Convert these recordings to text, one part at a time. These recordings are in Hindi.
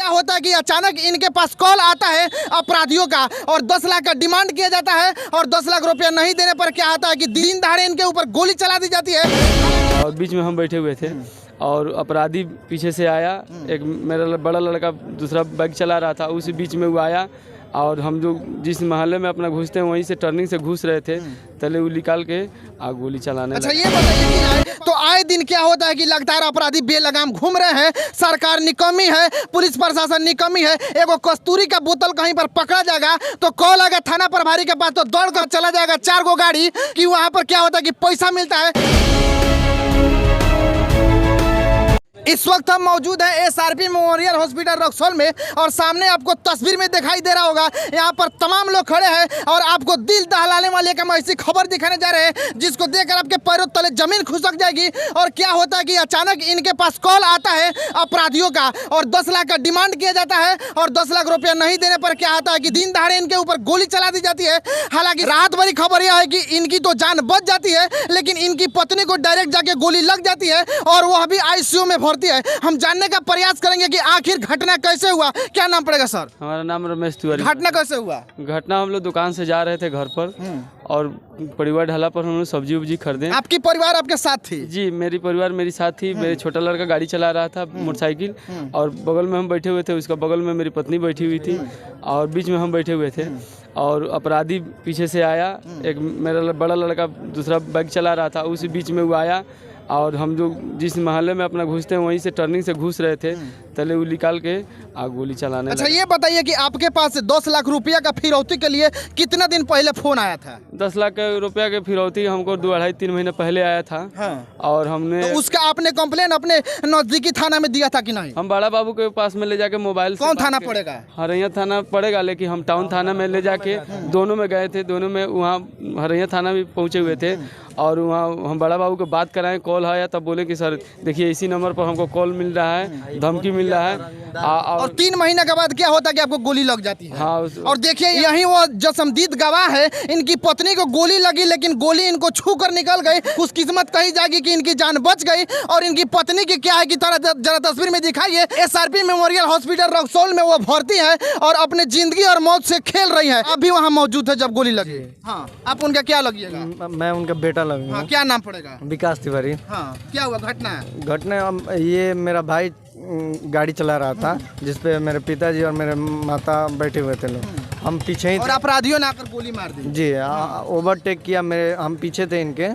होता है कि अचानक इनके पास कॉल आता है अपराधियों का और 10 लाख का डिमांड किया जाता है और 10 लाख रुपया नहीं देने पर क्या होता है कि दिन दहाड़े इनके ऊपर गोली चला दी जाती है। और बीच में हम बैठे हुए थे और अपराधी पीछे से आया, एक मेरा बड़ा लड़का दूसरा बाइक चला रहा था, उसी बीच में वो आया और हम जो जिस मोहल्ले में अपना घुसते हैं वहीं से टर्निंग से घुस रहे थे, तले वो निकाल के गोली चलाने अच्छा ये बताइए कि तो आए दिन क्या होता है कि लगातार अपराधी बेलगाम घूम रहे हैं, सरकार निकम्मी है, पुलिस प्रशासन निकम्मी है। एगो कस्तूरी का बोतल कहीं पर पकड़ा जाएगा तो कॉल आएगा थाना प्रभारी के पास तो दौड़ कर चला जाएगा 4 गो गाड़ी कि वहां पर क्या होता है कि पैसा मिलता है। इस वक्त हम मौजूद है एसआरपी मेमोरियल हॉस्पिटल रक्सौल में और सामने आपको तस्वीर में दिखाई दे रहा होगा यहाँ पर तमाम लोग खड़े हैं और आपको दिल दहलाने वाले एक हम ऐसी खबर दिखाने जा रहे हैं जिसको देखकर आपके पैरों तले जमीन खिसक जाएगी। और क्या होता है कि अचानक इनके पास कॉल आता है अपराधियों का और 10 लाख का डिमांड किया जाता है और 10 लाख रुपया नहीं देने पर क्या होता है कि दिन दहाड़े इनके ऊपर गोली चला दी जाती है। हालांकि रात भरी खबर यह है कि इनकी तो जान बच जाती है लेकिन इनकी पत्नी को डायरेक्ट जाके गोली लग जाती है और वह भी आईसीयू में भर्ती है। हम जानने का प्रयास करेंगे कि आखिर घटना कैसे हुआ। क्या नाम पड़ेगा सर? हमारा नाम रमेश तिवारी। घटना कैसे हुआ? घटना हम लोग दुकान से जा रहे थे घर पर और परिवार ढाला पर हम लोग सब्जी उब्जी खरीदे। आपकी परिवार आपके साथ थी? जी मेरी परिवार मेरी साथ थी। मेरे छोटा लड़का गाड़ी चला रहा था मोटरसाइकिल और बगल में हम बैठे हुए थे, उसका बगल में मेरी पत्नी बैठी हुई थी और बीच में हम बैठे हुए थे और अपराधी पीछे से आया, एक मेरा बड़ा लड़का दूसरा बाइक चला रहा था, उसी बीच में वो आया और हम जो जिस मोहल्ले में अपना घुसते हैं वहीं से टर्निंग से घुस रहे थे, तले वो निकाल के गोली चलाने अच्छा ये बताइए कि आपके पास 10 लाख रुपया का फिरौती के लिए कितना दिन पहले फोन आया था? 10 लाख रुपया के फिरौती हमको 2-2.5-3 महीने पहले आया था। हाँ। और हमने तो उसका आपने कंप्लेन अपने नजदीकी थाना में दिया था कि नहीं? हम बड़ा बाबू के पास में ले जाके मोबाइल से। कौन थाना पड़ेगा? हरैया थाना पड़ेगा, लेकिन हम टाउन थाना में ले जाके दोनों में गए थे, दोनों में वहाँ हरैया थाना भी पहुँचे हुए थे और वहाँ हम बड़ा बाबू को बात कराएं, कॉल आया तब बोले कि सर देखिए इसी नंबर पर हमको कॉल मिल रहा है, धमकी मिल रहा है। और 3 महीने के बाद क्या होता है कि आपको गोली लग जाती है। हाँ और देखिए यही वो जो संदिग्ध गवाह है, इनकी पत्नी को गोली लगी लेकिन गोली इनको छू कर निकल गई। कुछ किस्मत कही जाएगी कि इनकी जान बच गई। और इनकी पत्नी की क्या है कि जरा तस्वीर में दिखाइए। एसआरपी मेमोरियल हॉस्पिटल रक्सौल में वो भर्ती है और अपने जिंदगी और मौत से खेल रही है। अभी वहाँ मौजूद है जब गोली लगी। हाँ आप उनका क्या लगिएगा? मैं उनका बेटा लगूंगा। हाँ, क्या नाम पड़ेगा? विकास तिवारी। हाँ क्या हुआ घटना? ये मेरा भाई गाड़ी चला रहा था जिसपे मेरे पिताजी और मेरे माता बैठे हुए थे लोग, हम पीछे ही और अपराधियों ने आकर गोली मार दी। जी ओवरटेक किया, हम पीछे थे इनके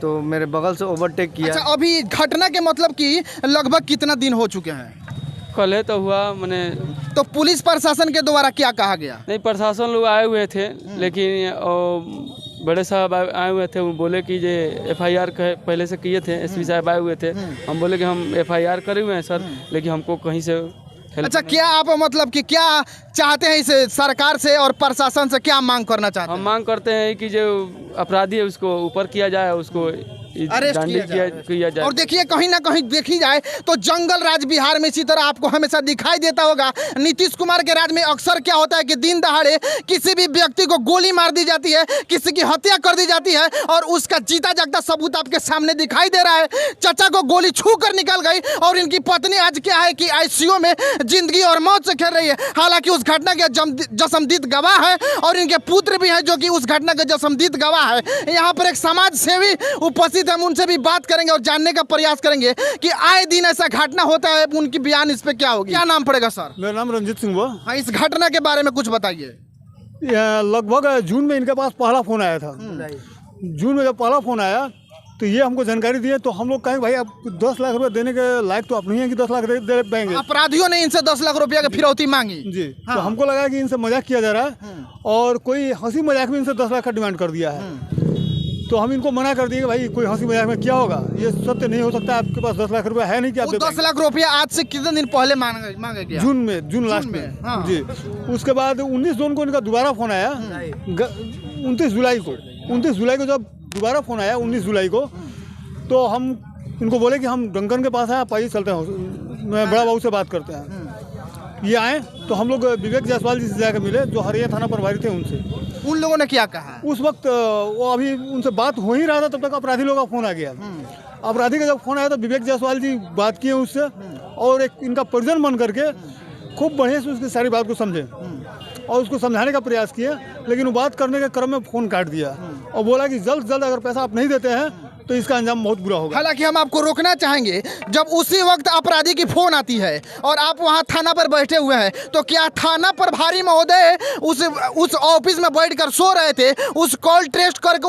तो मेरे बगल से ओवरटेक किया। अच्छा अभी घटना के मतलब कि लगभग कितना दिन हो चुके हैं? कल है तो हुआ मैंने। तो पुलिस प्रशासन के द्वारा क्या कहा गया? नहीं प्रशासन लोग आए हुए थे लेकिन बड़े साहब आए हुए थे, वो बोले कि ये FIR पहले से किए थे, एसपी साहब आए हुए थे। हम बोले कि हम FIR करे हुए हैं सर, लेकिन हमको कहीं से अच्छा क्या आप मतलब कि क्या चाहते हैं इस सरकार से और प्रशासन से, क्या मांग करना चाहते हैं? हम मांग करते हैं कि जो अपराधी है उसको ऊपर किया जाए, उसको अरेस्ट किया जाए। और देखिए कहीं ना कहीं देखी जाए तो जंगल राज बिहार में इसी तरह आपको हमेशा दिखाई देता होगा। नीतीश कुमार के राज में अक्सर क्या होता है कि दिन दहाड़े किसी भी व्यक्ति को गोली मार दी जाती है, किसी की हत्या कर दी जाती है और उसका जीता जागता सबूत आपके सामने दिखाई दे रहा है। चाचा को गोली छू कर निकल गई और इनकी पत्नी आज क्या है कि ICU में जिंदगी और मौत से खेल रही है। हालांकि उस घटना के जसमदीद गवाह है और इनके पुत्र भी हैं जो कि उस घटना के जसमदीद गवाह है। यहाँ पर एक समाज सेवी उपस्थित, हम उनसे भी बात करेंगे और जानने का प्रयास करेंगे कि आए दिन ऐसा घटना होता है, उनकी बयान इस पे क्या होगी। क्या नाम पड़ेगा सर? मेरा नाम रंजीत सिंह हुआ। हाँ इस घटना के बारे में कुछ बताइए। लगभग जून में इनके पास पहला फोन आया था। जून में जब पहला फोन आया तो ये हमको जानकारी दिए तो हम लोग कहें भाई आप 10 लाख रुपए देने के लायक तो आप नहीं है कि 10 लाख दे पाएंगे। अपराधियों ने इनसे 10 लाख रुपया की फिरौती मांगी जी। हाँ। तो हमको लगा कि इनसे मजाक किया जा रहा है और कोई हंसी मजाक में इनसे 10 लाख का डिमांड कर दिया है। तो हम इनको मना कर दिए कि भाई कोई हंसी मजाक में क्या होगा, ये सत्य नहीं हो सकता, आपके पास 10 लाख रुपया है नहीं कि आप 10 लाख रुपया आज से कितने दिन पहले मांगा गया? जून लास्ट में। हाँ। जी। उसके बाद 19 जून को इनका दोबारा फोन आया। 29 जुलाई को जब दोबारा फोन आया 19 जुलाई को तो हम इनको बोले कि हम डंकन के पास है, आप आइए चलते हैं, मैं बड़ा बाबू से बात करते हैं। ये आए तो हम लोग विवेक जायसवाल जी से जाकर मिले जो हरैया थाना प्रभारी थे उनसे। उन लोगों ने क्या कहा? उस वक्त वो अभी उनसे बात हो ही रहा था तब तक अपराधी लोगों का फोन आ गया। अपराधी का जब फोन आया तो विवेक जायसवाल जी बात किए उससे और एक इनका परिजन बन करके खूब बढ़िया से उसकी सारी बात को समझे और उसको समझाने का प्रयास किया, लेकिन वो बात करने के क्रम में फ़ोन काट दिया और बोला कि जल्द से जल्द अगर पैसा आप नहीं देते हैं तो इसका अंजाम बहुत बुरा होगा। हालांकि हम आपको रोकना चाहेंगे, जब उसी वक्त अपराधी की फोन आती है और आप वहां थाना पर बैठे हुए हैं, तो क्या थाना प्रभारी महोदय उस ऑफिस में बैठकर सो रहे थे? उस कॉल ट्रेस करके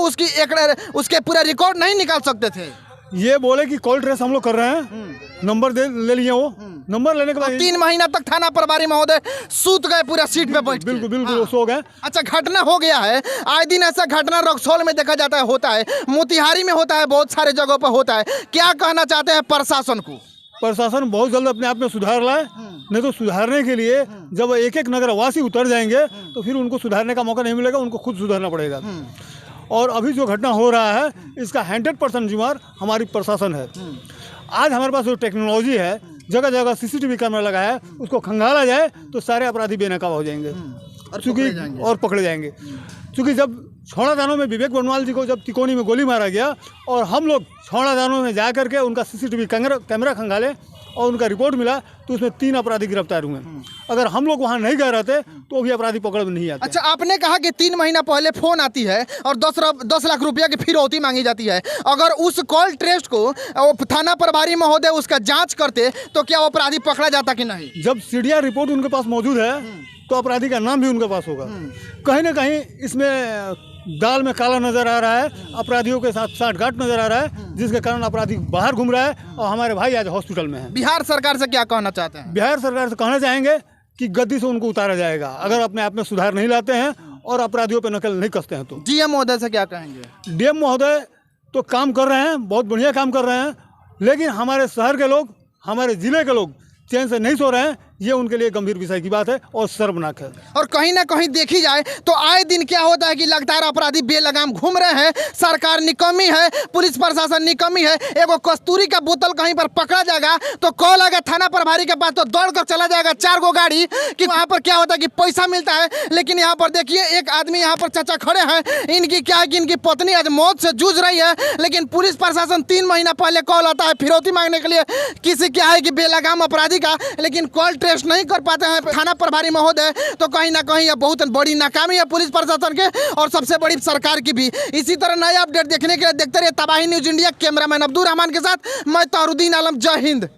उसके पूरा रिकॉर्ड नहीं निकाल सकते थे? ये बोले कि कॉल ट्रेस हम लोग कर रहे हैं, नंबर ले लिए, वो नंबर लेने के बाद 3 महीना तक थाना प्रभारी महोदय सूत गए पूरा सीट पे बैठ के। बिल्कुल वो सो गए। अच्छा, घटना हो गया है, आए दिन ऐसा घटना रक्सौल में देखा जाता है, होता है, मोतिहारी में होता है, बहुत सारे जगहों पर होता है। क्या कहना चाहते हैं प्रशासन को? प्रशासन बहुत जल्द अपने आप में सुधार लाए, नहीं तो सुधारने के लिए जब एक एक नगरवासी उतर जाएंगे तो फिर उनको सुधारने का मौका नहीं मिलेगा, उनको खुद सुधारना पड़ेगा। और अभी जो घटना हो रहा है इसका 100% जिम्मेवार हमारी प्रशासन है। आज हमारे पास जो टेक्नोलॉजी है, जगह जगह CCTV कैमरा लगा है, उसको खंगाला जाए तो सारे अपराधी बेनकाब हो जाएंगे और पकड़े जाएंगे। क्योंकि जब छौड़ादानों में विवेक वर्णवाल जी को जब तिकोनी में गोली मारा गया और हम लोग छौड़ादानों में जा करके उनका CCTV कैमरा खंगाले और उनका रिपोर्ट मिला तो उसमें 3 अपराधी गिरफ्तार हुए। अगर हम लोग वहाँ नहीं गए रहते तो भी अपराधी पकड़ में नहीं आते। अच्छा, आपने कहा कि 3 महीना पहले फोन आती है और 10 लाख रुपया की फिरौती मांगी जाती है। अगर उस कॉल ट्रेस को थाना प्रभारी महोदय उसका जांच करते तो क्या वो अपराधी पकड़ा जाता कि नहीं? जब CDR रिपोर्ट उनके पास मौजूद है तो अपराधी का नाम भी उनके पास होगा। कहीं ना कहीं इसमें दाल में काला नजर आ रहा है, अपराधियों के साथ साठगांठ नजर आ रहा है, जिसके कारण अपराधी बाहर घूम रहा है और हमारे भाई आज हॉस्पिटल में है। बिहार सरकार से क्या कहना चाहते हैं? बिहार सरकार से कहना चाहेंगे कि गद्दी से उनको उतारा जाएगा अगर अपने आप में सुधार नहीं लाते हैं और अपराधियों पर नकल नहीं कसते हैं तो। DM महोदय से क्या कहेंगे? DM महोदय तो काम कर रहे हैं, बहुत बढ़िया काम कर रहे हैं, लेकिन हमारे शहर के लोग, हमारे जिले के लोग चैन से नहीं सो रहे हैं। ये उनके लिए गंभीर विषय की बात है और शर्मनाक है। और कहीं ना कहीं देखी जाए तो आए दिन क्या होता है कि लगातार अपराधी बेलगाम घूम रहे हैं। सरकार निकम्मी है, पुलिस प्रशासन निकम्मी है। एगो कस्तूरी का बोतल कहीं पर पकड़ा जाएगा तो कॉल आएगा थाना प्रभारी के पास तो दौड़ कर चला जाएगा 4 गो गाड़ी कि वहाँ पर क्या होता है कि पैसा मिलता है। लेकिन यहाँ पर देखिए एक आदमी यहाँ पर चाचा खड़े हैं, इनकी क्या है कि इनकी पत्नी आज मौत से जूझ रही है, लेकिन पुलिस प्रशासन 3 महीना पहले कॉल आता है फिरौती मांगने के लिए किसी क्या है कि बेलगाम अपराधी का, लेकिन कॉल ट्रेस नहीं कर पाते हैं थाना प्रभारी महोदय। तो कहीं ना कहीं यह बहुत बड़ी नाकामी है पुलिस प्रशासन के और सबसे बड़ी सरकार की भी। इसी तरह नए अपडेट देखने के लिए देखते रहिए तबाही news India. Cameraman Abdul Rahman के साथ मैं तारुद्दीन आलम। जय हिंद।